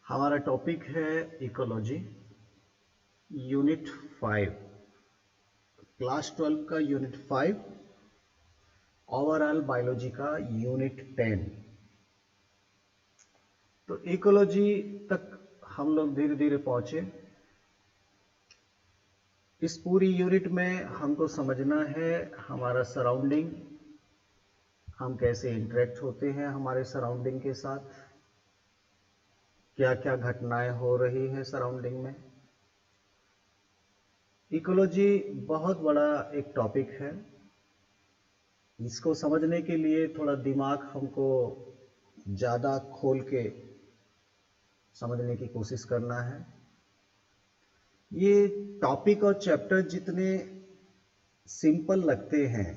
हमारा टॉपिक है ecology, unit 5, class 12 का यूनिट 5, ओवरऑल बायोलॉजी का यूनिट 10। तो इकोलॉजी तक हम लोग धीरे धीरे पहुंचे। इस पूरी यूनिट में हमको समझना है हमारा सराउंडिंग, हम कैसे इंटरेक्ट होते हैं हमारे सराउंडिंग के साथ, क्या क्या घटनाएं हो रही है सराउंडिंग में। इकोलॉजी बहुत बड़ा एक टॉपिक है। इसको समझने के लिए थोड़ा दिमाग हमको ज़्यादा खोल के समझने की कोशिश करना है। ये टॉपिक और चैप्टर जितने सिंपल लगते हैं,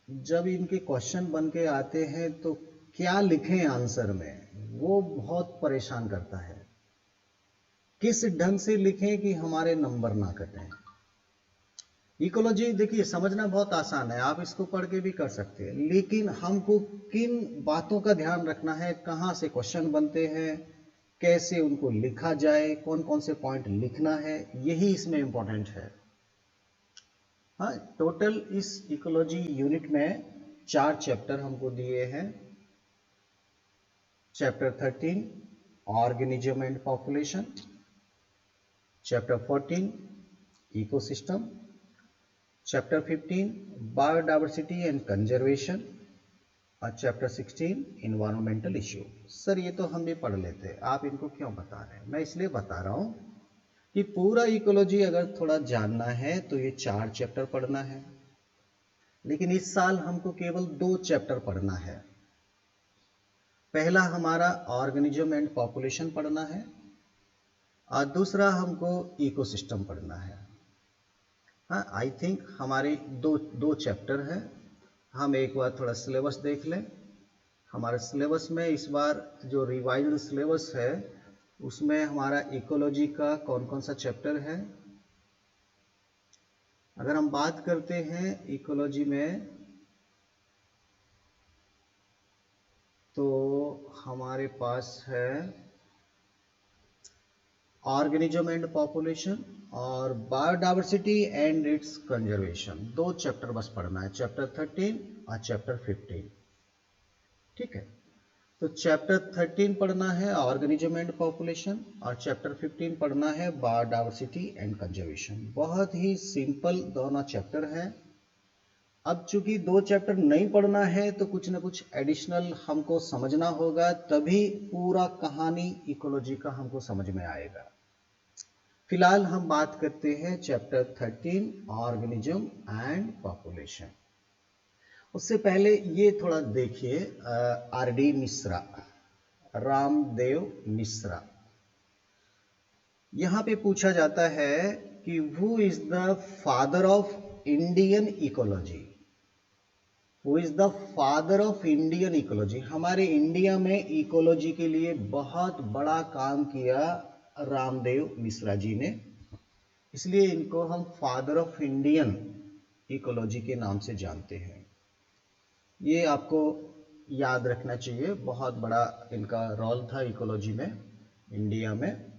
जब इनके क्वेश्चन बन के आते हैं तो क्या लिखें आंसर में, वो बहुत परेशान करता है। किस ढंग से लिखें कि हमारे नंबर ना कटें। इकोलॉजी देखिए समझना बहुत आसान है, आप इसको पढ़ के भी कर सकते हैं, लेकिन हमको किन बातों का ध्यान रखना है, कहाँ से क्वेश्चन बनते हैं, कैसे उनको लिखा जाए, कौन कौन से पॉइंट लिखना है, यही इसमें इंपॉर्टेंट है। हाँ, टोटल इस इकोलॉजी यूनिट में 4 चैप्टर हमको दिए हैं। Chapter 13 organism and population, chapter 14 ecosystem, chapter 15 biodiversity and conservation और चैप्टर 16 इन्वायरमेंटल इश्यू। सर ये तो हम भी पढ़ लेते हैं, आप इनको क्यों बता रहे हैं? मैं इसलिए बता रहा हूं कि पूरा इकोलॉजी अगर थोड़ा जानना है तो ये 4 चैप्टर पढ़ना है, लेकिन इस साल हमको केवल 2 चैप्टर पढ़ना है। पहला हमारा ऑर्गेनिज्म एंड पॉपुलेशन पढ़ना है और दूसरा हमको इकोसिस्टम पढ़ना है। हाँ, आई थिंक हमारे दो चैप्टर हैं। हम एक बार थोड़ा सिलेबस देख लें। हमारे सिलेबस में इस बार जो रिवाइज्ड सिलेबस है उसमें हमारा इकोलॉजी का कौन कौन सा चैप्टर है। अगर हम बात करते हैं इकोलॉजी में तो हमारे पास है ऑर्गेनिज्म एंड पॉपुलेशन और biodiversity and it's conservation. 2 chapter बस पढ़ना है, चैप्टर 13 और चैप्टर 15। ठीक है, तो चैप्टर 13 पढ़ना है ऑर्गेनिज्म एंड पॉपुलेशन और चैप्टर 15 पढ़ना है बायोडाइवर्सिटी एंड कंजर्वेशन। बहुत ही सिंपल दोनों चैप्टर हैं। अब चूंकि 2 चैप्टर नहीं पढ़ना है तो कुछ ना कुछ एडिशनल हमको समझना होगा, तभी पूरा कहानी इकोलॉजी का हमको समझ में आएगा। फिलहाल हम बात करते हैं चैप्टर 13 ऑर्गेनिज्म एंड पॉपुलेशन। उससे पहले ये थोड़ा देखिए, आर.डी. मिश्रा, रामदेव मिश्रा, यहां पे पूछा जाता है कि who is the father of Indian ecology. Who is the father of Indian ecology. हमारे इंडिया में इकोलॉजी के लिए बहुत बड़ा काम किया रामदेव मिश्रा जी ने, इसलिए इनको हम फादर ऑफ इंडियन इकोलॉजी के नाम से जानते हैं। ये आपको याद रखना चाहिए, बहुत बड़ा इनका रोल था इकोलॉजी में इंडिया में।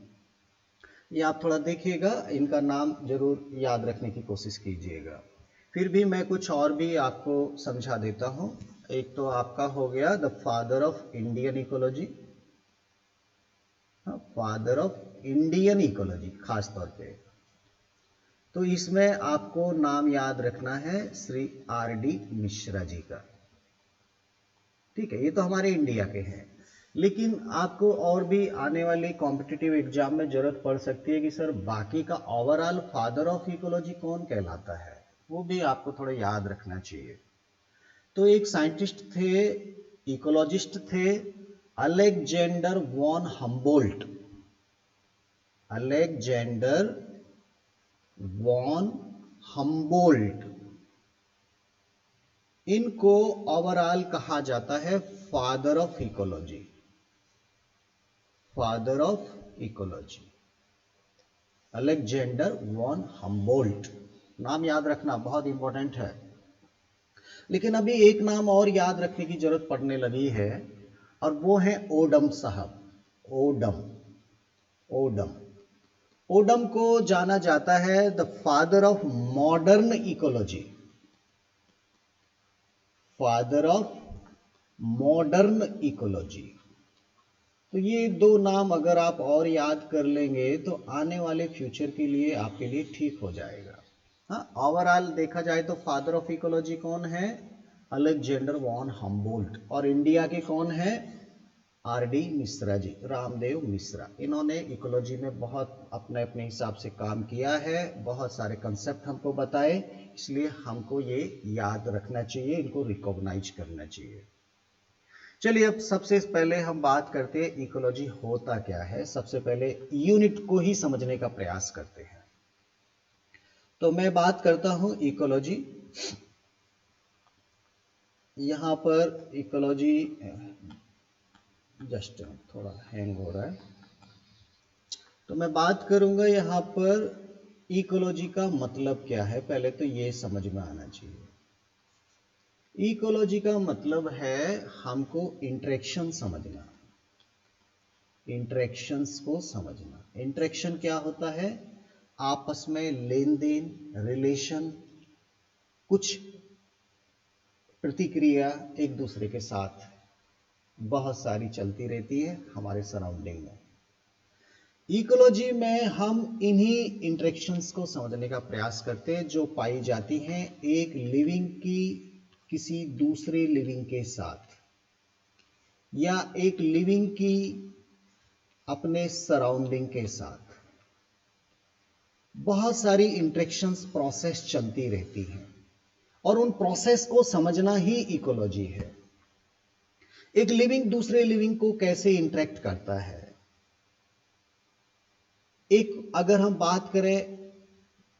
ये आप थोड़ा देखिएगा, इनका नाम जरूर याद रखने की कोशिश कीजिएगा। फिर भी मैं कुछ और भी आपको समझा देता हूं। एक तो आपका हो गया the father of Indian ecology, father of Indian ecology खास तौर पे, तो इसमें आपको नाम याद रखना है श्री आर.डी. मिश्रा जी का। ठीक है, ये तो हमारे इंडिया के हैं, लेकिन आपको और भी आने वाले कॉम्पिटिटिव एग्जाम में जरूरत पड़ सकती है कि सर बाकी का ओवरऑल फादर ऑफ इकोलॉजी कौन कहलाता है, वो भी आपको थोड़ा याद रखना चाहिए। तो एक साइंटिस्ट थे, इकोलॉजिस्ट थे, Alexander von Humboldt. Alexander von Humboldt, इनको ओवरऑल कहा जाता है father of ecology. Father of ecology Alexander von Humboldt, नाम याद रखना बहुत इंपॉर्टेंट है। लेकिन अभी एक नाम और याद रखने की जरूरत पड़ने लगी है और वो है ओडम साहब। Odum, Odum. ओडम को जाना जाता है the father of modern ecology, father of modern ecology. तो ये दो नाम अगर आप और याद कर लेंगे तो आने वाले फ्यूचर के लिए आपके लिए ठीक हो जाएगा। हाँ, ओवरऑल देखा जाए तो फादर ऑफ इकोलॉजी कौन है? Alexander von Humboldt. और इंडिया के कौन है? आर.डी. मिश्रा जी, रामदेव मिश्रा। इन्होंने इकोलॉजी में बहुत अपने अपने हिसाब से काम किया है, बहुत सारे कंसेप्ट हमको बताए, इसलिए हमको ये याद रखना चाहिए, इनको रिकॉग्नाइज करना चाहिए। चलिए अब सबसे पहले हम बात करते हैं इकोलॉजी होता क्या है। सबसे पहले यूनिट को ही समझने का प्रयास करते हैं। तो मैं बात करता हूं इकोलॉजी। यहां पर इकोलॉजी जस्ट थोड़ा हैंग हो रहा है, तो मैं बात करूंगा यहां पर इकोलॉजी का मतलब क्या है। पहले तो ये समझ में आना चाहिए। इकोलॉजी का मतलब है हमको इंटरेक्शन समझना, इंटरेक्शंस को समझना। इंटरेक्शन क्या होता है? आपस में लेन देन, रिलेशन, कुछ प्रतिक्रिया एक दूसरे के साथ बहुत सारी चलती रहती है हमारे सराउंडिंग में। इकोलॉजी में हम इन्हीं इंटरेक्शंस को समझने का प्रयास करते हैं जो पाई जाती हैं एक लिविंग की किसी दूसरे लिविंग के साथ, या एक लिविंग की अपने सराउंडिंग के साथ। बहुत सारी इंटरेक्शंस प्रोसेस चलती रहती हैं और उन प्रोसेस को समझना ही इकोलॉजी है। एक लिविंग दूसरे लिविंग को कैसे इंटरेक्ट करता है। एक अगर हम बात करें,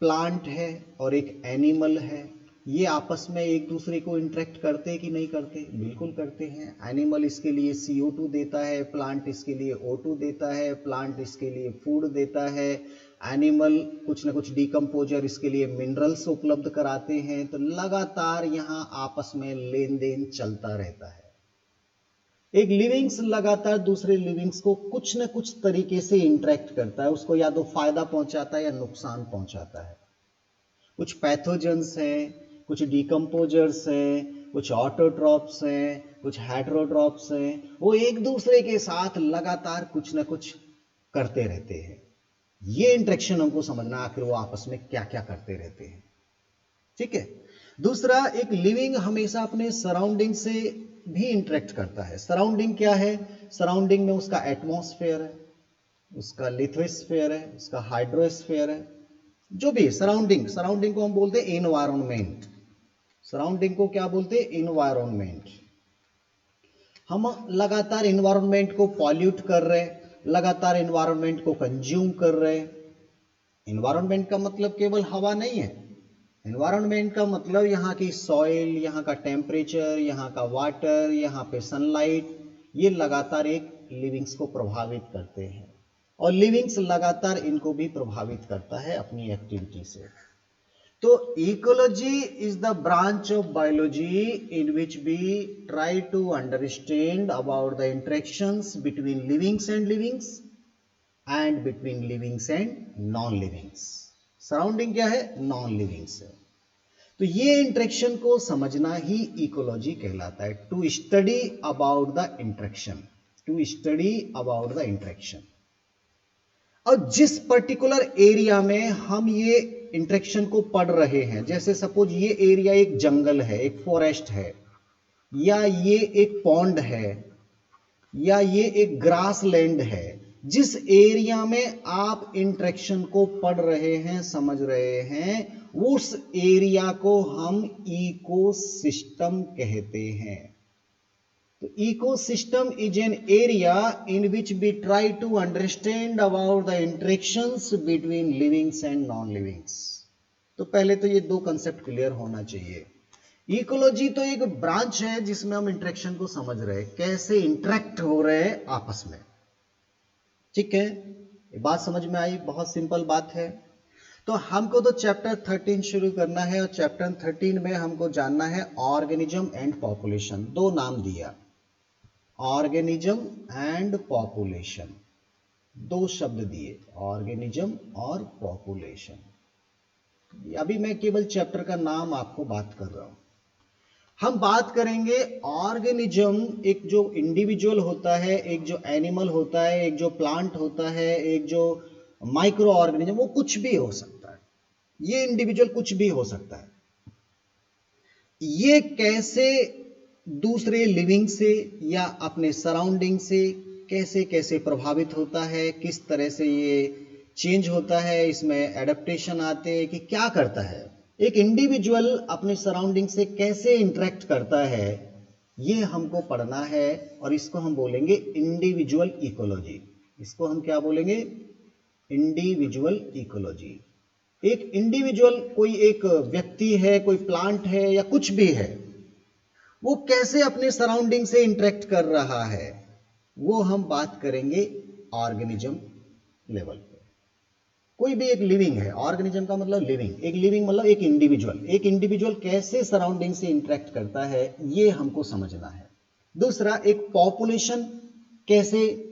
प्लांट है और एक एनिमल है, ये आपस में एक दूसरे को इंटरेक्ट करते कि नहीं करते? बिल्कुल करते हैं। एनिमल इसके लिए CO2 देता है, प्लांट इसके लिए O2 देता है, प्लांट इसके लिए फूड देता है, एनिमल कुछ ना कुछ डिकम्पोजर इसके लिए मिनरल्स उपलब्ध कराते हैं। तो लगातार यहाँ आपस में लेन देन चलता रहता है। एक लिविंग्स लगातार दूसरे लिविंग्स को कुछ न कुछ तरीके से इंटरेक्ट करता है, उसको या तो फायदा पहुंचाता है या नुकसान पहुंचाता है। कुछ पैथोजेंस हैं, कुछ डिकम्पोजर्स हैं, कुछ ऑटोट्रॉप्स हैं, कुछ हेटेरोट्रॉप्स हैं, वो एक दूसरे के साथ लगातार कुछ न कुछ करते रहते हैं। ये इंटरेक्शन हमको समझना, आखिर वो आपस में क्या क्या करते रहते हैं। ठीक है। दूसरा, एक लिविंग हमेशा अपने सराउंडिंग से भी इंटरेक्ट करता है। सराउंडिंग क्या है? सराउंडिंग में उसका एटमॉस्फेयर है, उसका लिथोस्फेयर है, उसका हाइड्रोस्फेयर है, जो भी सराउंडिंग। सराउंडिंग को हम बोलते हैं एनवायरनमेंट। सराउंडिंग को क्या बोलते हैं? एनवायरनमेंट। हम लगातार एनवायरनमेंट को पॉल्यूट कर रहे हैं, लगातार एनवायरनमेंट को कंज्यूम कर रहे हैं। एनवायरनमेंट का मतलब केवल हवा नहीं है। एनवायरनमेंट का मतलब यहाँ की सॉइल, यहाँ का टेम्परेचर, यहाँ का वाटर, यहाँ पे सनलाइट, ये लगातार एक लिविंग्स को प्रभावित करते हैं और लिविंग्स लगातार इनको भी प्रभावित करता है अपनी एक्टिविटी से। तो ecology is the branch of biology in which we try to understand about the interactions between livings and livings and between livings and non livings. Surrounding क्या है? नॉन लिविंग्स है। तो ये इंटरेक्शन को समझना ही इकोलॉजी कहलाता है। To study about the interaction, to study about the interaction. और जिस पर्टिकुलर एरिया में हम ये इंटरेक्शन को पढ़ रहे हैं, जैसे सपोज ये एरिया एक जंगल है, एक फॉरेस्ट है, या ये एक पॉन्ड है, या ये एक ग्रास लैंड है, जिस एरिया में आप इंटरेक्शन को पढ़ रहे हैं, समझ रहे हैं, उस एरिया को हम इकोसिस्टम कहते हैं। तो ecosystem is an area in which we try to understand about the interactions between livings and non-livings। तो पहले तो ये दो कंसेप्ट क्लियर होना चाहिए। इकोलॉजी तो एक ब्रांच है जिसमें हम इंटरेक्शन को समझ रहे हैं, कैसे इंटरेक्ट हो रहे हैं आपस में। ठीक है, ये बात समझ में आई? बहुत सिंपल बात है। तो हमको तो चैप्टर 13 शुरू करना है और चैप्टर 13 में हमको जानना है ऑर्गेनिज्म एंड पॉपुलेशन। दो नाम दिया, ऑर्गेनिज्म एंड पॉपुलेशन, दो शब्द दिए, ऑर्गेनिज्म और पॉपुलेशन। अभी मैं केवल चैप्टर का नाम आपको बात कर रहा हूं। हम बात करेंगे ऑर्गेनिज्म, एक जो इंडिविजुअल होता है, एक जो एनिमल होता है, एक जो प्लांट होता है, एक जो माइक्रो ऑर्गेनिज्म, वो कुछ भी हो सकता है। ये इंडिविजुअल कुछ भी हो सकता है। ये कैसे दूसरे लिविंग से या अपने सराउंडिंग से कैसे कैसे प्रभावित होता है, किस तरह से ये चेंज होता है, इसमें एडेप्टेशन आते हैं कि क्या करता है, एक इंडिविजुअल अपने सराउंडिंग से कैसे इंटरेक्ट करता है, ये हमको पढ़ना है। और इसको हम बोलेंगे इंडिविजुअल इकोलॉजी। इसको हम क्या बोलेंगे? Individual ecology. एक इंडिविजुअल, कोई एक व्यक्ति है, कोई प्लांट है या कुछ भी है, वो कैसे अपने सराउंडिंग से इंटरेक्ट कर रहा है, वो हम बात करेंगे ऑर्गेनिज्म लेवल पे। कोई भी एक लिविंग है, ऑर्गेनिज्म का मतलब लिविंग, एक लिविंग मतलब एक इंडिविजुअल कैसे सराउंडिंग से इंटरेक्ट करता है, ये हमको समझना है। दूसरा, एक पॉपुलेशन कैसे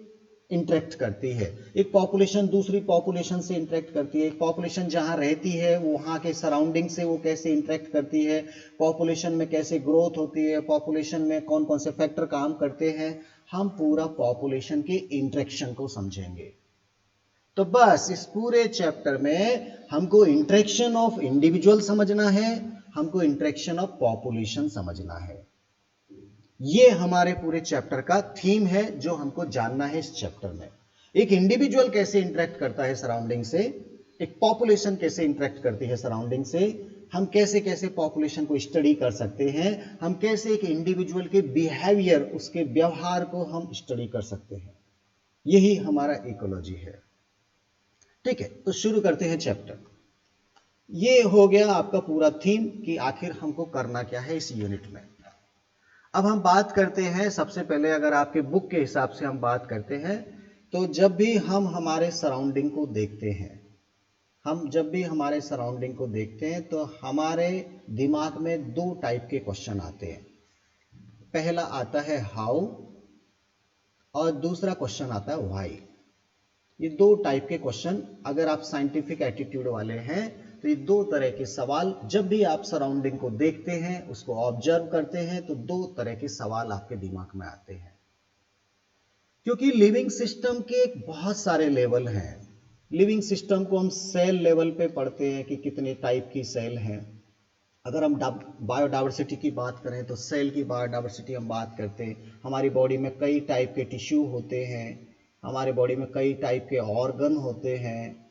इंटरेक्ट करती है, एक पॉपुलेशन दूसरी पॉपुलेशन से इंटरेक्ट करती है, एक पॉपुलेशन जहां रहती है वहां के सराउंडिंग से वो कैसे इंटरेक्ट करती है, पॉपुलेशन में कैसे ग्रोथ होती है, पॉपुलेशन में कौन कौन से फैक्टर काम करते हैं, हम पूरा पॉपुलेशन के इंटरेक्शन को समझेंगे। तो बस इस पूरे चैप्टर में हमको इंटरेक्शन ऑफ इंडिविजुअल समझना है, हमको इंटरेक्शन ऑफ पॉपुलेशन समझना है। ये हमारे पूरे चैप्टर का थीम है जो हमको जानना है इस चैप्टर में। एक इंडिविजुअल कैसे इंटरेक्ट करता है सराउंडिंग से, एक पॉपुलेशन कैसे इंटरेक्ट करती है सराउंडिंग से, हम कैसे कैसे पॉपुलेशन को स्टडी कर सकते हैं, हम कैसे एक इंडिविजुअल के बिहेवियर, उसके व्यवहार को हम स्टडी कर सकते हैं। यही हमारा इकोलॉजी है। ठीक है, तो शुरू करते हैं चैप्टर। ये हो गया आपका पूरा थीम कि आखिर हमको करना क्या है इस यूनिट में। अब हम बात करते हैं, सबसे पहले अगर आपके बुक के हिसाब से हम बात करते हैं, तो जब भी हम हमारे सराउंडिंग को देखते हैं, तो हमारे दिमाग में दो टाइप के क्वेश्चन आते हैं। पहला आता है हाउ और दूसरा क्वेश्चन आता है व्हाई। ये दो टाइप के क्वेश्चन, अगर आप साइंटिफिक एटीट्यूड वाले हैं तो ये दो तरह के सवाल, जब भी आप सराउंडिंग को देखते हैं, उसको ऑब्जर्व करते हैं, तो दो तरह के सवाल आपके दिमाग में आते हैं। क्योंकि लिविंग सिस्टम के बहुत सारे लेवल हैं। लिविंग सिस्टम को हम सेल लेवल पे पढ़ते हैं कि कितने टाइप की सेल हैं। अगर हम बायोडाइवर्सिटी की बात करें तो सेल की बायोडाइवर्सिटी हम बात करते हैं। हमारी बॉडी में कई टाइप के टिश्यू होते हैं, हमारे बॉडी में कई टाइप के ऑर्गन होते हैं,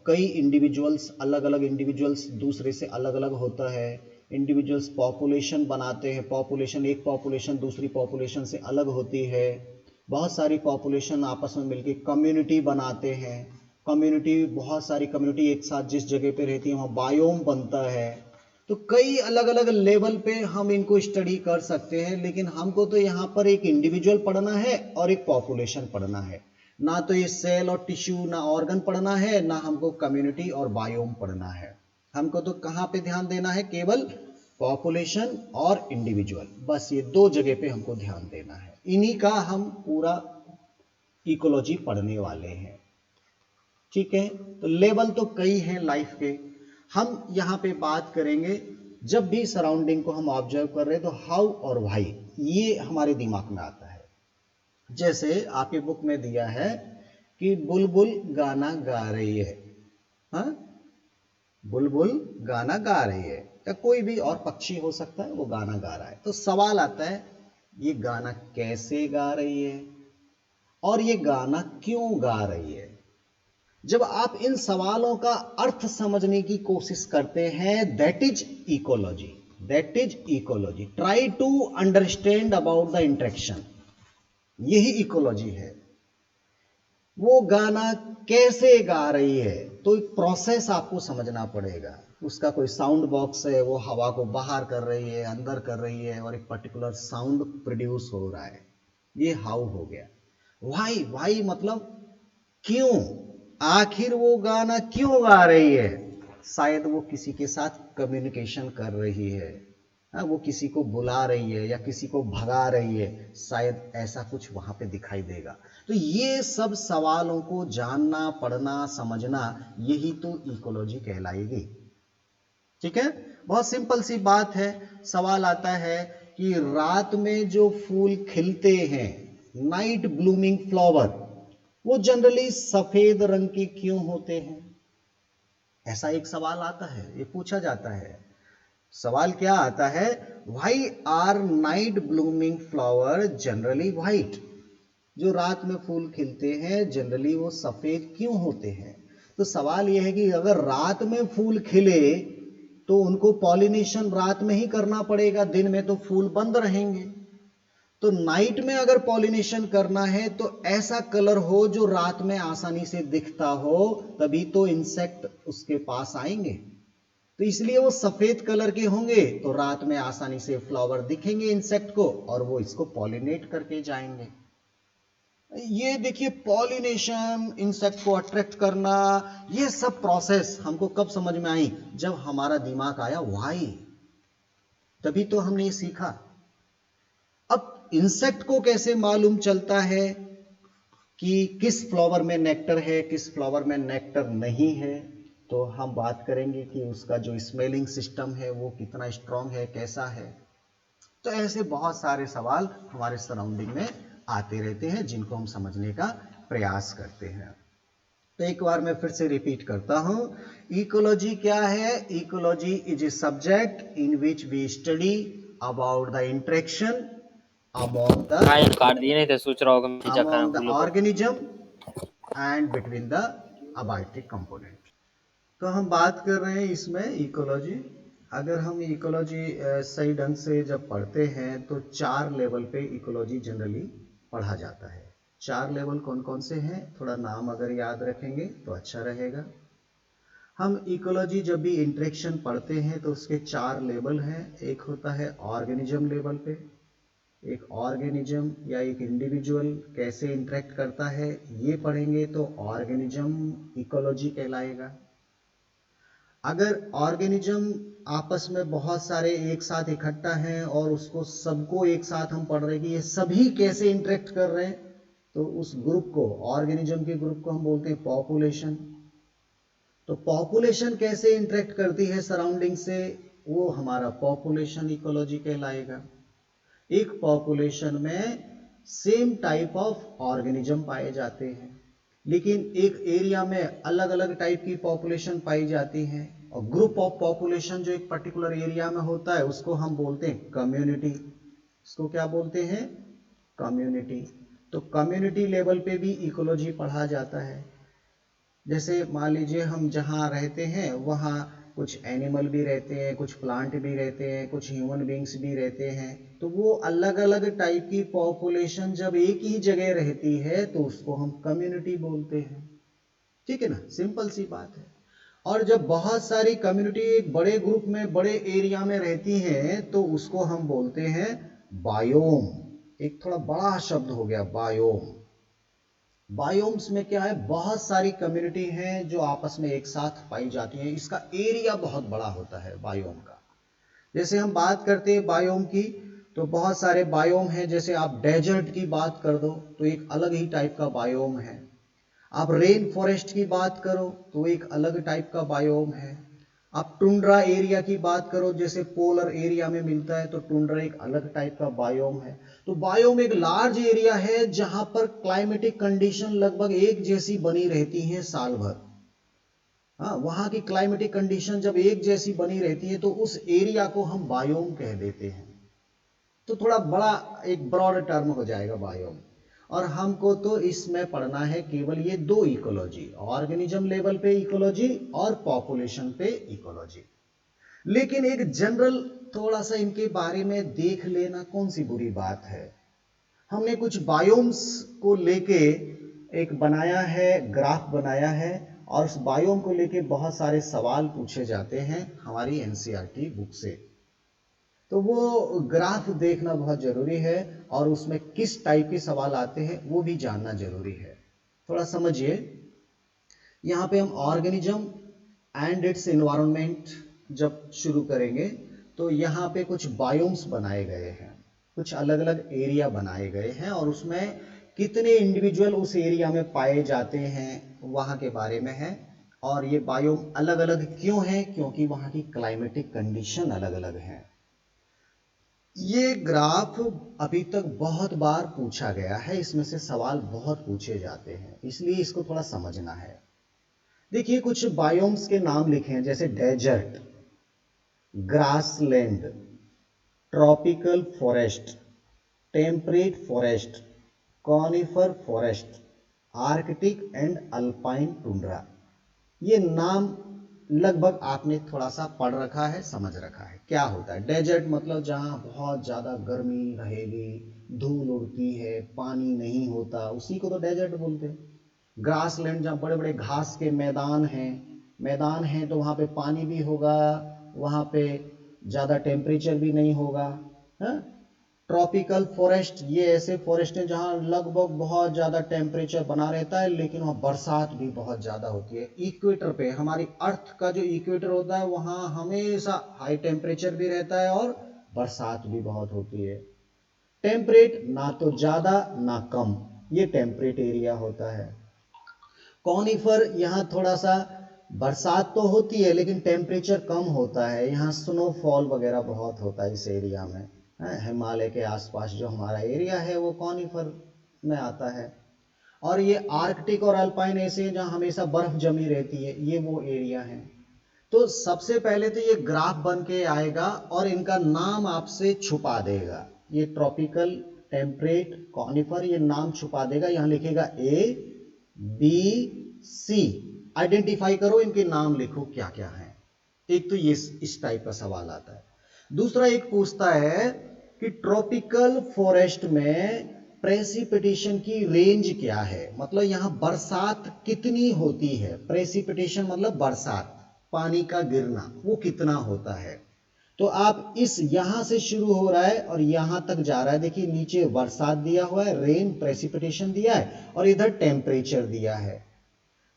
कई इंडिविजुअल्स, अलग अलग इंडिविजुअल्स दूसरे से अलग अलग होता है। इंडिविजुअल्स पॉपुलेशन बनाते हैं, पॉपुलेशन, एक पॉपुलेशन दूसरी पॉपुलेशन से अलग होती है। बहुत सारी पॉपुलेशन आपस में मिलकर कम्युनिटी बनाते हैं। कम्युनिटी, बहुत सारी कम्युनिटी एक साथ जिस जगह पे रहती है वहाँ बायोम बनता है। तो कई अलग अलग लेवल पे हम इनको स्टडी कर सकते हैं, लेकिन हमको तो यहाँ पर एक इंडिविजुअल पढ़ना है और एक पॉपुलेशन पढ़ना है। ना तो ये सेल और टिश्यू, ना ऑर्गन पढ़ना है, ना हमको कम्युनिटी और बायोम पढ़ना है। हमको तो कहाँ पे ध्यान देना है? केवल पॉपुलेशन और इंडिविजुअल, बस ये दो जगह पे हमको ध्यान देना है। इन्हीं का हम पूरा इकोलॉजी पढ़ने वाले हैं। ठीक है, तो लेवल तो कई हैं लाइफ के। हम यहाँ पे बात करेंगे, जब भी सराउंडिंग को हम ऑब्जर्व कर रहे हैं तो हाउ और व्हाई, ये हमारे दिमाग में आता है। जैसे आपके बुक में दिया है कि बुलबुल गाना गा रही है, हाँ, बुलबुल गाना गा रही है, या कोई भी और पक्षी हो सकता है वो गाना गा रहा है। तो सवाल आता है, ये गाना कैसे गा रही है और ये गाना क्यों गा रही है? जब आप इन सवालों का अर्थ समझने की कोशिश करते हैं, that is ecology. Try to understand about the interaction, यही इकोलॉजी है। वो गाना कैसे गा रही है, तो एक प्रोसेस आपको समझना पड़ेगा। उसका कोई साउंड बॉक्स है, वो हवा को बाहर कर रही है, अंदर कर रही है, और एक पर्टिकुलर साउंड प्रोड्यूस हो रहा है। ये हाउ हो गया। व्हाई मतलब क्यों, आखिर वो गाना क्यों गा रही है? शायद वो किसी के साथ कम्युनिकेशन कर रही है, वो किसी को बुला रही है या किसी को भगा रही है, शायद ऐसा कुछ वहां पे दिखाई देगा। तो ये सब सवालों को जानना, पढ़ना, समझना, यही तो इकोलॉजी कहलाएगी। ठीक है, बहुत सिंपल सी बात है। सवाल आता है कि रात में जो फूल खिलते हैं, नाइट ब्लूमिंग फ्लावर, वो जनरली सफेद रंग के क्यों होते हैं? ऐसा एक सवाल आता है, ये पूछा जाता है। सवाल क्या आता है, why are night blooming flower generally white? जो रात में फूल खिलते हैं जनरली वो सफेद क्यों होते हैं? तो सवाल यह है कि अगर रात में फूल खिले तो उनको पॉलिनेशन रात में ही करना पड़ेगा, दिन में तो फूल बंद रहेंगे। तो नाइट में अगर पॉलिनेशन करना है तो ऐसा कलर हो जो रात में आसानी से दिखता हो, तभी तो इंसेक्ट उसके पास आएंगे। तो इसलिए वो सफेद कलर के होंगे तो रात में आसानी से फ्लावर दिखेंगे इंसेक्ट को और वो इसको पॉलिनेट करके जाएंगे। ये देखिए, पॉलिनेशन, इंसेक्ट को अट्रैक्ट करना, ये सब प्रोसेस हमको कब समझ में आई? जब हमारा दिमाग आया व्हाई, तभी तो हमने ये सीखा। अब इंसेक्ट को कैसे मालूम चलता है कि किस फ्लावर में नेक्टर है, किस फ्लावर में नेक्टर नहीं है? तो हम बात करेंगे कि उसका जो स्मेलिंग सिस्टम है वो कितना स्ट्रांग है, कैसा है। तो ऐसे बहुत सारे सवाल हमारे सराउंडिंग में आते रहते हैं जिनको हम समझने का प्रयास करते हैं। तो एक बार मैं फिर से रिपीट करता हूं, इकोलॉजी क्या है? Ecology is a subject in which we study about the interaction among the organism and between the abiotic component। तो हम बात कर रहे हैं इसमें इकोलॉजी। अगर हम इकोलॉजी सही ढंग से जब पढ़ते हैं तो 4 लेवल पे इकोलॉजी जनरली पढ़ा जाता है। 4 लेवल कौन कौन से हैं, थोड़ा नाम अगर याद रखेंगे तो अच्छा रहेगा। हम इकोलॉजी जब भी इंटरेक्शन पढ़ते हैं तो उसके 4 लेवल हैं। एक होता है ऑर्गेनिज्म लेवल पे, एक ऑर्गेनिज्म या एक इंडिविजुअल कैसे इंटरेक्ट करता है ये पढ़ेंगे तो ऑर्गेनिज्म इकोलॉजी कहलाएगा। अगर ऑर्गेनिज्म आपस में बहुत सारे एक साथ इकट्ठा हैं और उसको सबको एक साथ हम पढ़ रहे हैं कि ये सभी कैसे इंटरेक्ट कर रहे हैं, तो उस ग्रुप को, ऑर्गेनिज्म के ग्रुप को हम बोलते हैं पॉपुलेशन। तो पॉपुलेशन कैसे इंटरेक्ट करती है सराउंडिंग से, वो हमारा पॉपुलेशन इकोलॉजी कहलाएगा। एक पॉपुलेशन में सेम टाइप ऑफ ऑर्गेनिज्म पाए जाते हैं, लेकिन एक एरिया में अलग अलग टाइप की पॉपुलेशन पाई जाती है, और ग्रुप ऑफ पॉपुलेशन जो एक पर्टिकुलर एरिया में होता है उसको हम बोलते हैं कम्युनिटी। इसको क्या बोलते हैं? कम्युनिटी। तो कम्युनिटी लेवल पे भी इकोलॉजी पढ़ा जाता है। जैसे मान लीजिए हम जहाँ रहते हैं वहाँ कुछ एनिमल भी रहते हैं, कुछ प्लांट भी रहते हैं, कुछ ह्यूमन बींग्स भी रहते हैं। तो वो अलग अलग टाइप की पॉपुलेशन जब एक ही जगह रहती है तो उसको हम कम्युनिटी बोलते हैं। ठीक है ना, सिंपल सी बात है। और जब बहुत सारी कम्युनिटी एक बड़े ग्रुप में, बड़े एरिया में रहती हैं तो उसको हम बोलते हैं बायोम। एक थोड़ा बड़ा शब्द हो गया बायोम। बायोम्स में क्या है, बहुत सारी कम्युनिटी हैं जो आपस में एक साथ पाई जाती हैं। इसका एरिया बहुत बड़ा होता है बायोम का। जैसे हम बात करते हैं बायोम की तो बहुत सारे बायोम हैं। जैसे आप डेजर्ट की बात कर दो तो एक अलग ही टाइप का बायोम है। आप रेन फॉरेस्ट की बात करो तो एक अलग टाइप का बायोम है। आप टुंड्रा एरिया की बात करो, जैसे पोलर एरिया में मिलता है, तो टुंड्रा एक अलग टाइप का बायोम है। तो बायोम एक लार्ज एरिया है जहां पर क्लाइमेटिक कंडीशन लगभग एक जैसी बनी रहती है साल भर। हाँ, वहां की क्लाइमेटिक कंडीशन जब एक जैसी बनी रहती है तो उस एरिया को हम बायोम कह देते हैं। तो थोड़ा बड़ा एक ब्रॉड टर्म हो जाएगा बायोम। और हमको तो इसमें पढ़ना है केवल ये 2 इकोलॉजी, ऑर्गेनिज्म लेवल पे इकोलॉजी और पॉपुलेशन पे इकोलॉजी। लेकिन एक जनरल थोड़ा सा इनके बारे में देख लेना कौन सी बुरी बात है। हमने कुछ बायोम्स को लेके एक बनाया है, ग्राफ बनाया है, और उस बायोम को लेके बहुत सारे सवाल पूछे जाते हैं हमारी एनसीईआरटी बुक से। तो वो ग्राफ देखना बहुत जरूरी है और उसमें किस टाइप के सवाल आते हैं वो भी जानना जरूरी है। थोड़ा समझिए, यहाँ पे हम ऑर्गेनिज्म एंड इट्स एनवायरनमेंट जब शुरू करेंगे तो यहाँ पे कुछ बायोम्स बनाए गए हैं, कुछ अलग अलग एरिया बनाए गए हैं और उसमें कितने इंडिविजुअल उस एरिया में पाए जाते हैं वहाँ के बारे में है। और ये बायोम अलग अलग क्यों हैं? क्योंकि वहाँ की क्लाइमेटिक कंडीशन अलग अलग है। ये ग्राफ अभी तक बहुत बार पूछा गया है, इसमें से सवाल बहुत पूछे जाते हैं, इसलिए इसको थोड़ा समझना है। देखिए कुछ बायोम्स के नाम लिखे हैं, जैसे desert, grassland, tropical forest, temperate forest, conifer forest, arctic and alpine tundra. ये नाम लगभग आपने थोड़ा सा पढ़ रखा है, समझ रखा है। क्या होता है डेजर्ट? मतलब जहाँ बहुत ज़्यादा गर्मी रहेगी, धूल उड़ती है, पानी नहीं होता, उसी को तो डेजर्ट बोलते हैं। ग्रासलैंड, जहाँ बड़े बड़े घास के मैदान हैं तो वहाँ पे पानी भी होगा, वहाँ पे ज़्यादा टेम्परेचर भी नहीं होगा। हाँ? ट्रॉपिकल फॉरेस्ट, ये ऐसे फॉरेस्ट हैं जहाँ लगभग बहुत ज़्यादा टेम्परेचर बना रहता है, लेकिन वहाँ बरसात भी बहुत ज़्यादा होती है। इक्वेटर पे, हमारी अर्थ का जो इक्वेटर होता है, वहाँ हमेशा हाई टेम्परेचर भी रहता है और बरसात भी बहुत होती है। टेम्परेट, ना तो ज़्यादा ना कम, ये टेम्परेट एरिया होता है। कॉनिफर, यहाँ थोड़ा सा बरसात तो होती है लेकिन टेम्परेचर कम होता है, यहाँ स्नोफॉल वगैरह बहुत होता है इस एरिया में। हिमालय के आसपास जो हमारा एरिया है वो कॉनिफर में आता है। और ये आर्कटिक और अल्पाइन ऐसे हैं जहाँ हमेशा बर्फ जमी रहती है, ये वो एरिया है। तो सबसे पहले तो ये ग्राफ बन के आएगा और इनका नाम आपसे छुपा देगा। ये ट्रॉपिकल, टेम्परेट, कॉनिफर, ये नाम छुपा देगा। यहाँ लिखेगा ABC, आइडेंटिफाई करो, इनके नाम लिखो क्या क्या है। एक तो ये इस टाइप का सवाल आता है। दूसरा एक पूछता है कि ट्रॉपिकल फॉरेस्ट में प्रेसिपिटेशन की रेंज क्या है, मतलब यहाँ बरसात कितनी होती है। प्रेसिपिटेशन मतलब बरसात, पानी का गिरना, वो कितना होता है। तो आप इस यहां से शुरू हो रहा है और यहां तक जा रहा है। देखिए नीचे बरसात दिया हुआ है, रेन, प्रेसिपिटेशन दिया है, और इधर टेम्परेचर दिया है।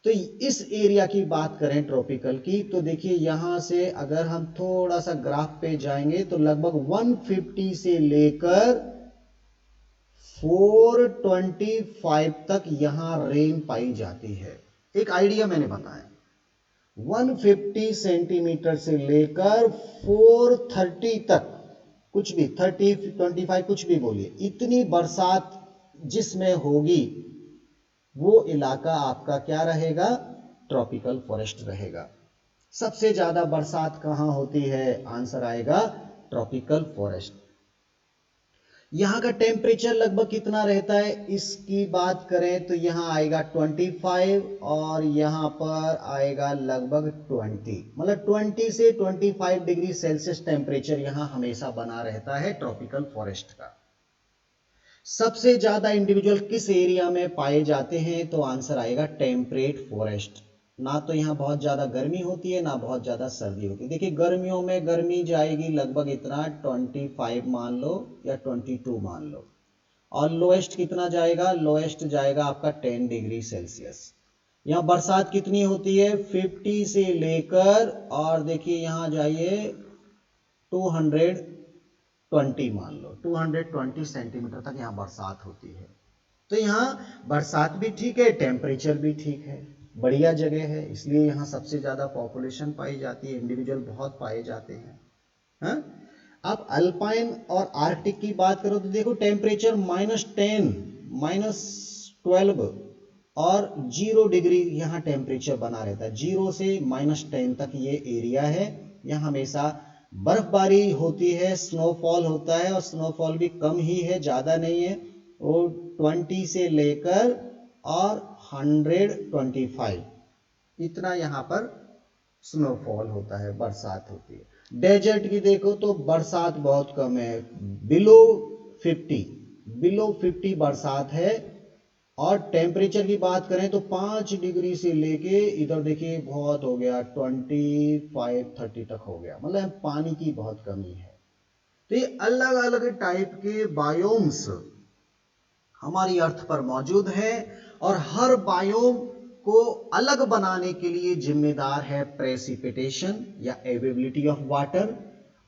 तो इस एरिया की बात करें ट्रॉपिकल की, तो देखिए यहां से अगर हम थोड़ा सा ग्राफ पे जाएंगे तो लगभग 150 से लेकर 425 तक यहां रेन पाई जाती है। एक आइडिया मैंने बताया, 150 सेंटीमीटर से लेकर 430 तक, कुछ भी 30, 25 कुछ भी बोलिए, इतनी बरसात जिसमें होगी वो इलाका आपका क्या रहेगा? ट्रॉपिकल फॉरेस्ट रहेगा। सबसे ज्यादा बरसात कहां होती है? आंसर आएगा ट्रॉपिकल फॉरेस्ट। यहां का टेम्परेचर लगभग कितना रहता है इसकी बात करें तो यहां आएगा 25 और यहां पर आएगा लगभग 20, मतलब 20 से 25 डिग्री सेल्सियस टेम्परेचर यहां हमेशा बना रहता है ट्रॉपिकल फॉरेस्ट का। सबसे ज्यादा इंडिविजुअल किस एरिया में पाए जाते हैं? तो आंसर आएगा टेम्परेट फॉरेस्ट। ना तो यहाँ बहुत ज्यादा गर्मी होती है ना बहुत ज्यादा सर्दी होती है। देखिए गर्मियों में गर्मी जाएगी लगभग इतना 25 मान लो या 22 मान लो, और लोएस्ट कितना जाएगा? लोएस्ट जाएगा आपका 10 डिग्री सेल्सियस। यहाँ बरसात कितनी होती है? 50 से लेकर, और देखिए यहाँ जाइए 220 मान लो, 220 सेंटीमीटर तक यहाँ बरसात होती है। तो यहाँ बरसात भी ठीक है, टेम्परेचर भी ठीक है, बढ़िया जगह है, इसलिए यहाँ सबसे ज्यादा पॉपुलेशन पाई जाती है, इंडिविजुअल बहुत पाए जाते हैं। हाँ? अब अल्पाइन और आर्कटिक की बात करो तो देखो टेम्परेचर -10, -12 और 0 डिग्री यहाँ टेम्परेचर बना रहता है। 0 से -10 तक ये एरिया है। यहाँ हमेशा बर्फबारी होती है, स्नोफॉल होता है, और स्नोफॉल भी कम ही है, ज्यादा नहीं है। वो 20 से लेकर और 125 इतना यहाँ पर स्नोफॉल होता है, बरसात होती है। डेजर्ट की देखो तो बरसात बहुत कम है, बिलो 50 बरसात है। और टेम्परेचर की बात करें तो 5 डिग्री से लेके इधर देखिए बहुत हो गया 25-30 तक हो गया, मतलब पानी की बहुत कमी है। तो ये अलग अलग टाइप के बायोम्स हमारी अर्थ पर मौजूद है, और हर बायोम को अलग बनाने के लिए जिम्मेदार है प्रेसिपिटेशन या एवेबिलिटी ऑफ वाटर,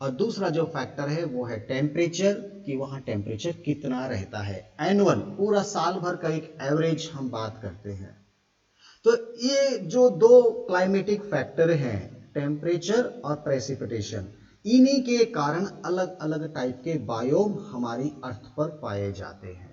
और दूसरा जो फैक्टर है वो है टेम्परेचर, कि वहां टेम्परेचर कितना रहता है। एनुअल, पूरा साल भर का एक एवरेज हम बात करते हैं। तो ये जो दो क्लाइमेटिक फैक्टर हैं, टेम्परेचर और प्रेसिपिटेशन, इन्हीं के कारण अलग अलग टाइप के बायोम हमारी अर्थ पर पाए जाते हैं।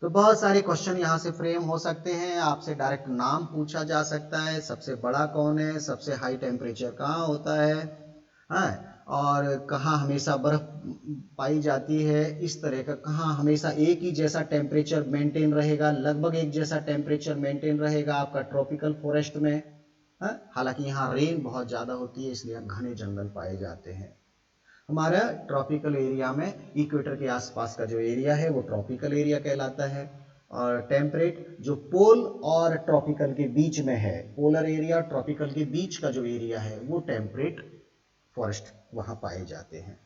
तो बहुत सारे क्वेश्चन यहाँ से फ्रेम हो सकते हैं, आपसे डायरेक्ट नाम पूछा जा सकता है, सबसे बड़ा कौन है, सबसे हाई टेम्परेचर कहाँ होता है, हाँ, और कहाँ हमेशा बर्फ पाई जाती है, इस तरह का, कहाँ हमेशा एक ही जैसा टेम्परेचर मेंटेन रहेगा, लगभग एक जैसा टेम्परेचर मेंटेन रहेगा आपका ट्रॉपिकल फॉरेस्ट में। हालांकि यहाँ रेन बहुत ज़्यादा होती है इसलिए घने जंगल पाए जाते हैं। हमारा ट्रॉपिकल एरिया में इक्वेटर के आसपास का जो एरिया है वो ट्रॉपिकल एरिया कहलाता है, और टेम्परेट जो पोल और ट्रॉपिकल के बीच में है, पोलर एरिया ट्रॉपिकल के बीच का जो एरिया है वो टेम्परेट फॉरेस्ट वहां पाए जाते हैं।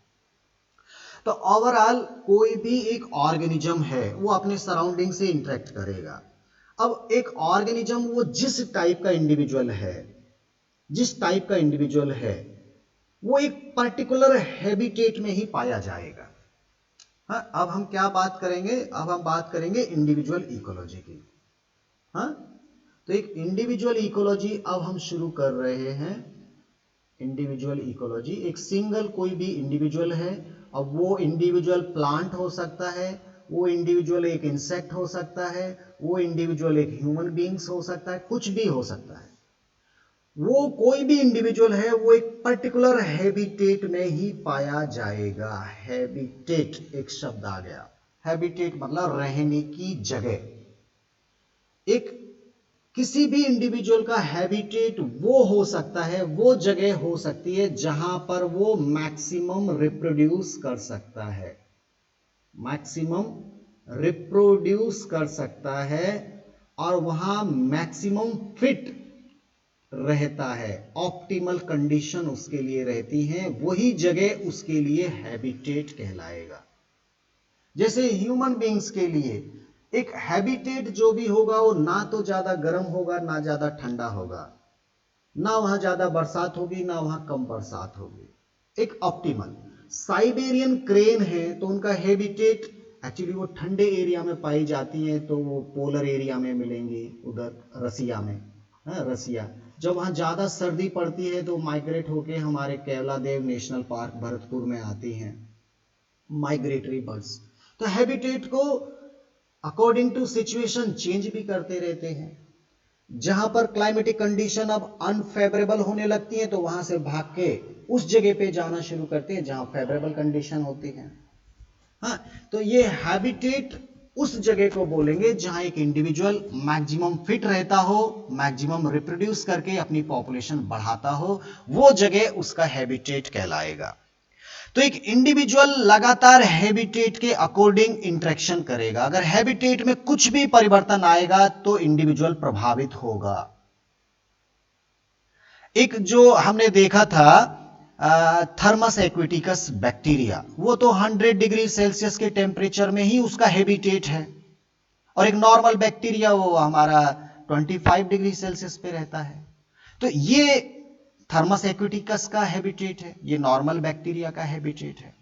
तो ओवरऑल कोई भी एक ऑर्गेनिज्म है वो अपने सराउंडिंग से इंटरेक्ट करेगा। अब एक ऑर्गेनिज्म वो जिस टाइप का इंडिविजुअल है वो एक पर्टिकुलर हैबिटेट में ही पाया जाएगा। हाँ, अब हम क्या बात करेंगे, अब हम बात करेंगे इंडिविजुअल इकोलॉजी की। हाँ, तो एक इंडिविजुअल इकोलॉजी अब हम शुरू कर रहे हैं। इंडिविजुअल इकोलॉजी, एक सिंगल कोई भी इंडिविजुअल है, अब वो इंडिविजुअल प्लांट हो सकता है, वो इंडिविजुअल एक इंसेक्ट हो सकता है, वो इंडिविजुअल एक ह्यूमन बीइंग्स हो सकता है, कुछ भी हो सकता है। वो कोई भी इंडिविजुअल है वो एक पर्टिकुलर हैबिटेट में ही पाया जाएगा। हैबिटेट एक शब्द आ गया, हैबिटेट मतलब रहने की जगह। एक किसी भी इंडिविजुअल का हैबिटेट वो हो सकता है, वो जगह हो सकती है जहां पर वो मैक्सिमम रिप्रोड्यूस कर सकता है, मैक्सिमम रिप्रोड्यूस कर सकता है, और वहां मैक्सिमम फिट रहता है, ऑप्टिमल कंडीशन उसके लिए रहती है, वही जगह उसके लिए हैबिटेट कहलाएगा। जैसे ह्यूमन बीइंग्स के लिए एक हैबिटेट जो भी होगा वो ना तो ज्यादा गर्म होगा ना ज्यादा ठंडा होगा, ना वहां ज्यादा बरसात होगी ना वहां कम बरसात होगी, एक ऑप्टिमल। साइबेरियन क्रेन है तो उनका हैबिटेट एक्चुअली वो ठंडे एरिया में पाई जाती है, तो वो पोलर एरिया में मिलेंगी, उधर रसिया में, रसिया। जब वहां ज्यादा सर्दी पड़ती है तो माइग्रेट होके हमारे केवलादेव नेशनल पार्क भरतपुर में आती हैं माइग्रेटरी बर्ड्स। तो हैबिटेट को अकॉर्डिंग टू सिचुएशन चेंज भी करते रहते हैं। जहां पर क्लाइमेटिक कंडीशन अब अनफेवरेबल होने लगती है तो वहां से भाग के उस जगह पे जाना शुरू करते हैं जहां फेवरेबल कंडीशन होती है। हाँ, तो ये हैबिटेट उस जगह को बोलेंगे जहां एक इंडिविजुअल मैक्सिमम फिट रहता हो, मैक्सिमम रिप्रोड्यूस करके अपनी पॉपुलेशन बढ़ाता हो, वो जगह उसका हैबिटेट कहलाएगा। तो एक इंडिविजुअल लगातार हैबिटेट के अकॉर्डिंग इंटरेक्शन करेगा। अगर हैबिटेट में कुछ भी परिवर्तन आएगा तो इंडिविजुअल प्रभावित होगा। एक जो हमने देखा था थर्मस एक्विटिकस बैक्टीरिया, वो तो 100 डिग्री सेल्सियस के टेम्परेचर में ही उसका हैबिटेट है, और एक नॉर्मल बैक्टीरिया वो हमारा 25 डिग्री सेल्सियस पे रहता है। तो ये थर्मस एक्विटिकस का हैबिटेट है, ये नॉर्मल बैक्टीरिया का हैबिटेट है,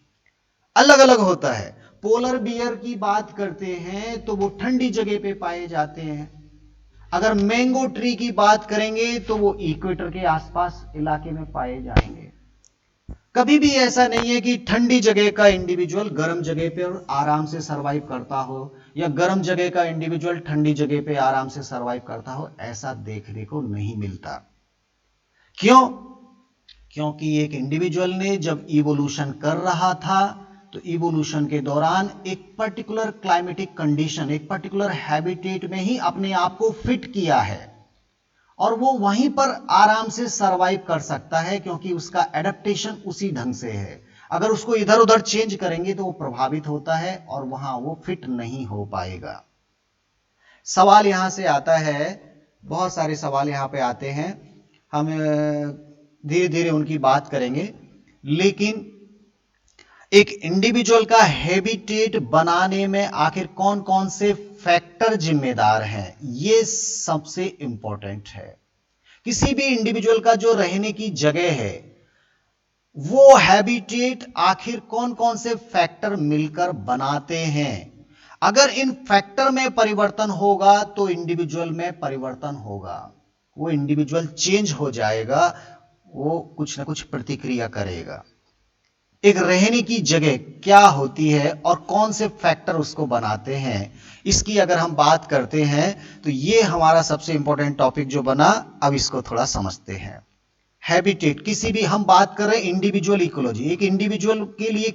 अलग अलग होता है। पोलर बियर की बात करते हैं तो वो ठंडी जगह पे पाए जाते हैं। अगर मैंगो ट्री की बात करेंगे तो वो इक्वेटर के आसपास इलाके में पाए जाएंगे। कभी भी ऐसा नहीं है कि ठंडी जगह का इंडिविजुअल गर्म जगह पे आराम से सरवाइव करता हो, या गर्म जगह का इंडिविजुअल ठंडी जगह पे आराम से सरवाइव करता हो, ऐसा देखने को नहीं मिलता। क्यों? क्योंकि एक इंडिविजुअल ने जब इवोल्यूशन कर रहा था तो इवोल्यूशन के दौरान एक पर्टिकुलर क्लाइमेटिक कंडीशन, एक पर्टिकुलर हैबिटेट में ही अपने आप को फिट किया है, और वो वहीं पर आराम से सरवाइव कर सकता है क्योंकि उसका एडेप्टेशन उसी ढंग से है। अगर उसको इधर उधर चेंज करेंगे तो वो प्रभावित होता है और वहां वो फिट नहीं हो पाएगा। सवाल यहां से आता है, बहुत सारे सवाल यहां पे आते हैं, हम धीरे धीरे उनकी बात करेंगे, लेकिन एक इंडिविजुअल का हैबिटेट बनाने में आखिर कौन कौन से फैक्टर जिम्मेदार हैं, ये सबसे इंपॉर्टेंट है। किसी भी इंडिविजुअल का जो रहने की जगह है, वो हैबिटेट आखिर कौन कौन से फैक्टर मिलकर बनाते हैं। अगर इन फैक्टर में परिवर्तन होगा तो इंडिविजुअल में परिवर्तन होगा, वो इंडिविजुअल चेंज हो जाएगा, वो कुछ ना कुछ प्रतिक्रिया करेगा। एक रहने की जगह क्या होती है और कौन से फैक्टर उसको बनाते हैं, इसकी अगर हम बात करते हैं तो ये हमारा सबसे इंपॉर्टेंट टॉपिक जो बना, अब इसको थोड़ा समझते हैं। हैबिटेट, किसी भी हम बात कर रहे हैं इंडिविजुअल इकोलॉजी, एक इंडिविजुअल के लिए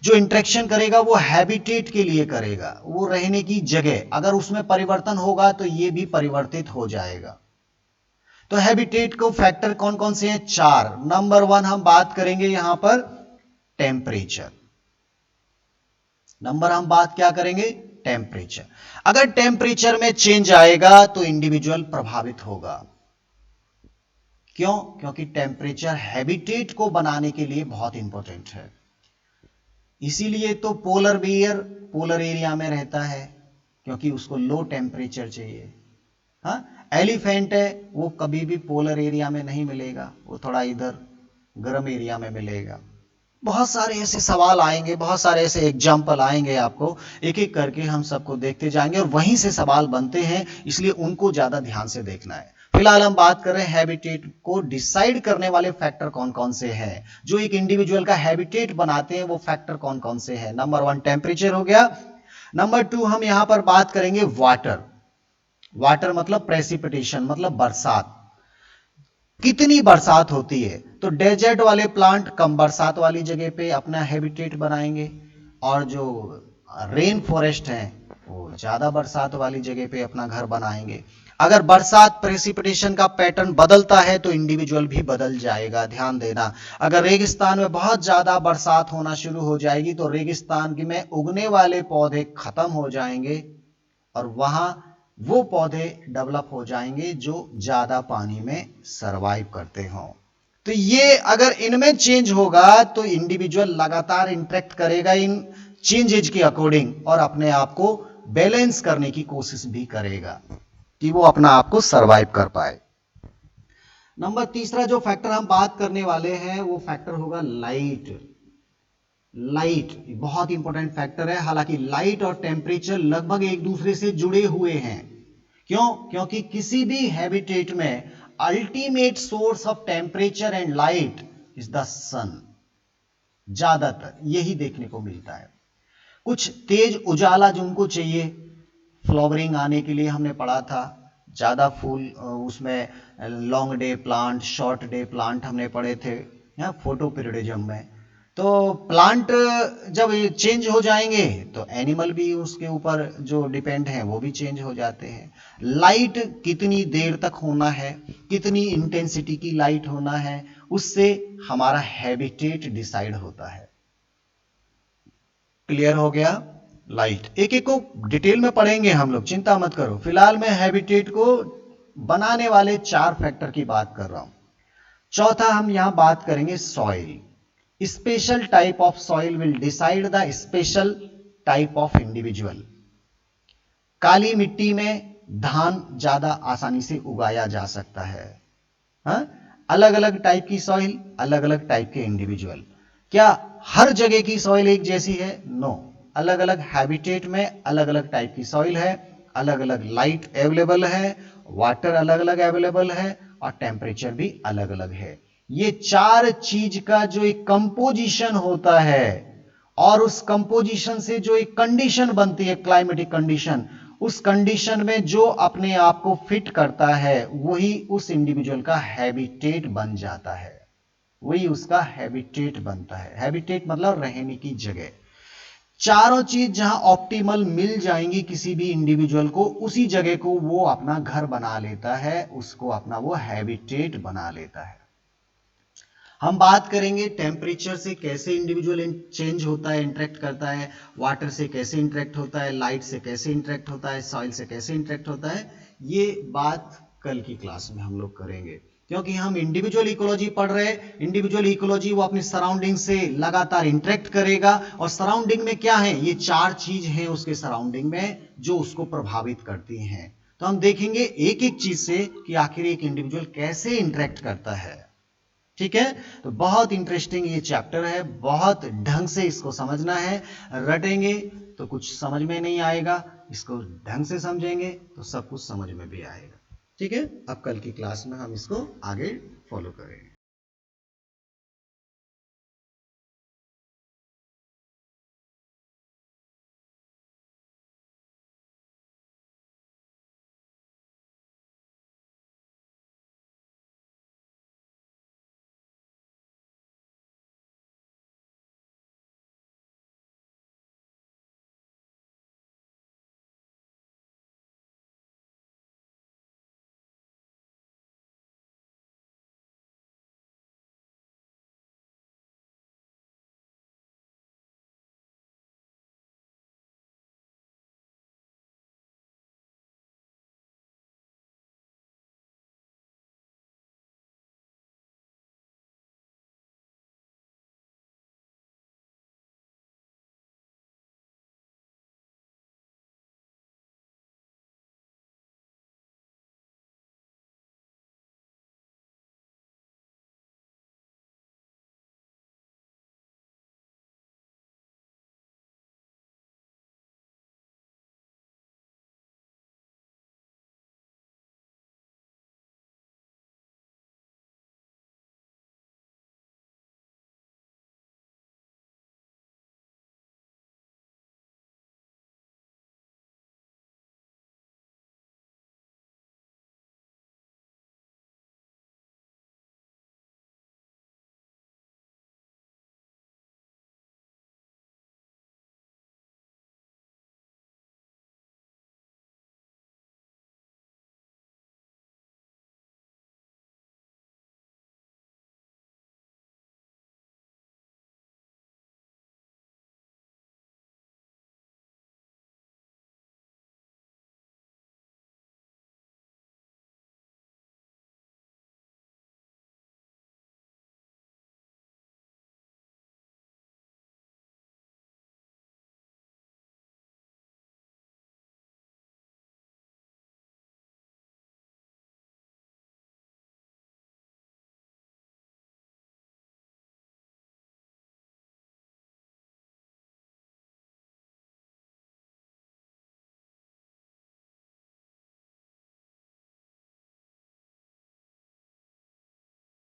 जो इंटरेक्शन करेगा वो हैबिटेट के लिए करेगा, वो रहने की जगह, अगर उसमें परिवर्तन होगा तो ये भी परिवर्तित हो जाएगा। तो हैबिटेट को फैक्टर कौन कौन से हैं, 4। नंबर 1 हम बात करेंगे यहां पर टेम्परेचर। नंबर हम बात क्या करेंगे, टेम्परेचर। अगर टेम्परेचर में चेंज आएगा तो इंडिविजुअल प्रभावित होगा। क्यों? क्योंकि टेम्परेचर हैबिटेट को बनाने के लिए बहुत इंपॉर्टेंट है। इसीलिए तो पोलर बियर पोलर एरिया में रहता है, क्योंकि उसको लो टेम्परेचर चाहिए। हाँ, एलिफेंट है वो कभी भी पोलर एरिया में नहीं मिलेगा, वो थोड़ा इधर गर्म एरिया में मिलेगा। बहुत सारे ऐसे सवाल आएंगे, बहुत सारे ऐसे एग्जाम्पल आएंगे, आपको एक एक करके हम सबको देखते जाएंगे और वहीं से सवाल बनते हैं, इसलिए उनको ज्यादा ध्यान से देखना है। फिलहाल हम बात कर रहे हैं हैबिटेट को डिसाइड करने वाले फैक्टर कौन कौन से हैं, जो एक इंडिविजुअल का हैबिटेट बनाते हैं, वो फैक्टर कौन कौन से हैं। नंबर 1 टेम्परेचर हो गया। नंबर 2 हम यहां पर बात करेंगे वाटर। वाटर मतलब प्रेसिपिटेशन, मतलब बरसात, कितनी बरसात होती है। तो डेजर्ट वाले प्लांट कम बरसात वाली जगह पे अपना हैबिटेट बनाएंगे, और जो रेन फॉरेस्ट हैं वो ज्यादा बरसात वाली जगह पे अपना घर बनाएंगे। अगर बरसात प्रेसिपिटेशन का पैटर्न बदलता है तो इंडिविजुअल भी बदल जाएगा, ध्यान देना। अगर रेगिस्तान में बहुत ज्यादा बरसात होना शुरू हो जाएगी तो रेगिस्तान में उगने वाले पौधे खत्म हो जाएंगे और वहां वो पौधे डेवलप हो जाएंगे जो ज्यादा पानी में सरवाइव करते हो। तो ये अगर इनमें चेंज होगा तो इंडिविजुअल लगातार इंटरेक्ट करेगा इन चेंजेज के अकॉर्डिंग और अपने आप को बैलेंस करने की कोशिश भी करेगा कि वो अपना आप को सरवाइव कर पाए। नंबर तीसरा जो फैक्टर हम बात करने वाले हैं वो फैक्टर होगा लाइट। लाइट बहुत इंपॉर्टेंट फैक्टर है, हालांकि लाइट और टेम्परेचर लगभग एक दूसरे से जुड़े हुए हैं। क्यों? क्योंकि किसी भी हैबिटेट में ultimate source of temperature and light is the sun. ज्यादातर यही देखने को मिलता है। कुछ तेज उजाला जिनको चाहिए, फ्लावरिंग आने के लिए हमने पढ़ा था, ज्यादा फूल उसमें long day plant, short day plant हमने पढ़े थे फोटो पीरियडिज्म में। तो प्लांट जब चेंज हो जाएंगे तो एनिमल भी उसके ऊपर जो डिपेंड है वो भी चेंज हो जाते हैं। लाइट कितनी देर तक होना है, कितनी इंटेंसिटी की लाइट होना है, उससे हमारा हैबिटेट डिसाइड होता है। क्लियर हो गया? लाइट एक एक को डिटेल में पढ़ेंगे हम लोग, चिंता मत करो। फिलहाल मैं हैबिटेट को बनाने वाले 4 फैक्टर की बात कर रहा हूं। चौथा हम यहां बात करेंगे soil. Special type of soil will decide the special type of individual. काली मिट्टी में धान ज्यादा आसानी से उगाया जा सकता है। हाँ? अलग अलग टाइप की सॉइल, अलग अलग टाइप के इंडिविजुअल। क्या हर जगह की सॉइल एक जैसी है? नो। अलग अलग हैबिटेट में अलग अलग टाइप की सॉइल है, अलग अलग लाइट अवेलेबल है, वाटर अलग अलग अवेलेबल है और टेम्परेचर भी अलग अलग है। ये 4 चीज का जो एक कंपोजिशन होता है और उस कंपोजिशन से जो एक कंडीशन बनती है, क्लाइमेटिक कंडीशन, उस कंडीशन में जो अपने आप को फिट करता है वही उस इंडिविजुअल का हैबिटेट बन जाता है, वही उसका हैबिटेट बनता है। हैबिटेट मतलब रहने की जगह। चारों चीज जहां ऑप्टिमल मिल जाएंगी किसी भी इंडिविजुअल को, उसी जगह को वो अपना घर बना लेता है, उसको अपना वो हैबिटेट बना लेता है। हम बात करेंगे टेम्परेचर से कैसे इंडिविजुअल चेंज होता है, इंटरेक्ट करता है, वाटर से कैसे इंटरेक्ट होता है, लाइट से कैसे इंटरेक्ट होता है, सॉइल से कैसे इंटरेक्ट होता है। ये बात कल की क्लास में हम लोग करेंगे, क्योंकि हम इंडिविजुअल इकोलॉजी पढ़ रहे हैं। इंडिविजुअल इकोलॉजी वो अपनी सराउंडिंग से लगातार इंटरेक्ट करेगा और सराउंडिंग में क्या है, ये 4 चीज हैं उसके सराउंडिंग में जो उसको प्रभावित करती हैं। तो हम देखेंगे एक एक चीज से कि आखिर एक इंडिविजुअल कैसे इंटरेक्ट करता है। ठीक है, तो बहुत इंटरेस्टिंग ये चैप्टर है, बहुत ढंग से इसको समझना है। रटेंगे तो कुछ समझ में नहीं आएगा, इसको ढंग से समझेंगे तो सब कुछ समझ में भी आएगा। ठीक है, अब कल की क्लास में हम इसको आगे फॉलो करेंगे।